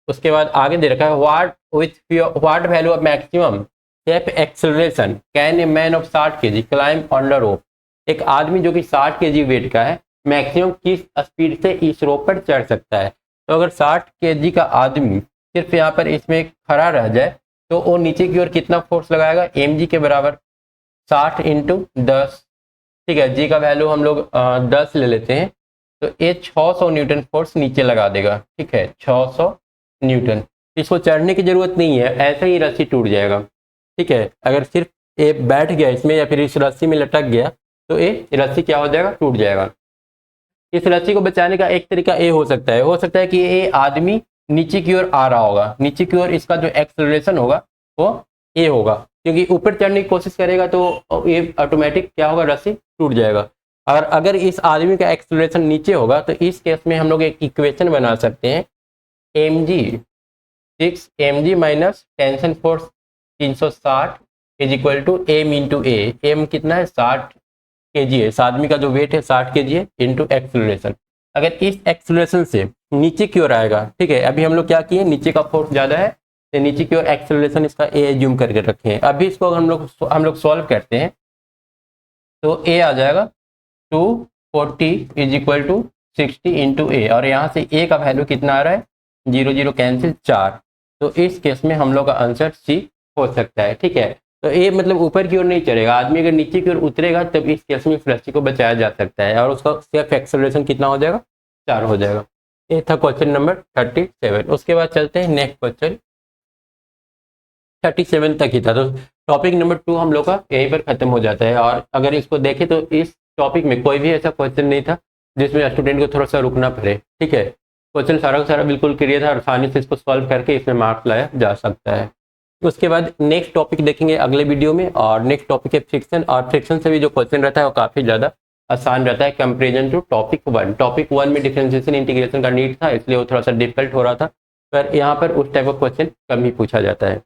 उसके बाद आगे दे रखा है what value of maximum step acceleration can a man of 60 kg climb on the rope. एक आदमी जो कि 60 kg वेट का है मैक्सिमम किस स्पीड से इस रोप पर चढ़ सकता है? तो अगर 60 kg का आदमी सिर्फ यहाँ पर इसमें खड़ा रह जाए तो वो नीचे की ओर कितना फोर्स लगाएगा? mg के बराबर 60 इंटू 10, ठीक है, जी का वैल्यू हम लोग 10 ले लेते हैं, तो ये 600 न्यूटन फोर्स नीचे लगा देगा, ठीक है, 600 न्यूटन। इसको चढ़ने की जरूरत नहीं है, ऐसे ही रस्सी टूट जाएगा, ठीक है। अगर सिर्फ ये बैठ गया इसमें या फिर इस रस्सी में लटक गया तो ये रस्सी क्या हो जाएगा? टूट जाएगा। इस रस्सी को बचाने का एक तरीका ये हो सकता है कि ये आदमी नीचे की ओर आ रहा होगा, नीचे की ओर इसका जो एक्सेलरेशन होगा वो ये होगा, क्योंकि ऊपर चढ़ने की कोशिश करेगा तो ये ऑटोमेटिक क्या होगा? रस्सी टूट जाएगा। और अगर इस आदमी का एक्सेलरेशन नीचे होगा तो इस केस में हम लोग एक इक्वेशन बना सकते हैं, mg 6 mg minus tension force 360 is equal to M into A. M कितना है? 60 kg है, इस आदमी का जो वेट है 60 kg है, इंटू एक्सेलरेशन। अगर इस एक्सेलरेशन से नीचे की ओर आएगा, ठीक है, अभी हम लोग क्या किए, नीचे का फोर्स ज़्यादा है तो नीचे की ओर एक्सेलरेशन इसका ए एज्यूम करके रखे हैं। अभी इसको हम लोग सॉल्व करते हैं तो ए आ जाएगा 240 इज इक्वल टू 60 इंटू ए, और यहाँ से ए का वैल्यू कितना आ रहा है? 0 0 कैंसिल 4। तो इस केस में हम लोग का आंसर सी हो सकता है, ठीक है। तो ये मतलब ऊपर की ओर नहीं चढ़ेगा, आदमी अगर नीचे की ओर उतरेगा तब इस केस में रस्सी को बचाया जा सकता है, और उसका सिर्फ एक्सेलरेशन कितना हो जाएगा? 4 हो जाएगा। ये था क्वेश्चन नंबर 37। उसके बाद चलते हैं नेक्स्ट क्वेश्चन, 37 तक ही था, तो टॉपिक नंबर 2 हम लोग का यहीं पर खत्म हो जाता है। और अगर इसको देखें तो इस टॉपिक में कोई भी ऐसा क्वेश्चन नहीं था जिसमें स्टूडेंट को थोड़ा सा रुकना पड़े, ठीक है। क्वेश्चन सारा का सारा बिल्कुल क्लियर था और आसानी से इसको सॉल्व करके इसमें मार्क्स लाया जा सकता है। उसके बाद नेक्स्ट टॉपिक देखेंगे अगले वीडियो में, और नेक्स्ट टॉपिक है फ्रिक्शन, और फ्रिक्शन से भी जो क्वेश्चन रहता है वो काफ़ी ज़्यादा आसान रहता है कंपेरिजन टू टॉपिक 1। टॉपिक 1 में डिफरेंशिएशन इंटीग्रेशन का नीड था, इसलिए वो थोड़ा सा डिफिकल्ट हो रहा था, पर यहाँ पर उस टाइप का क्वेश्चन कम ही पूछा जाता है।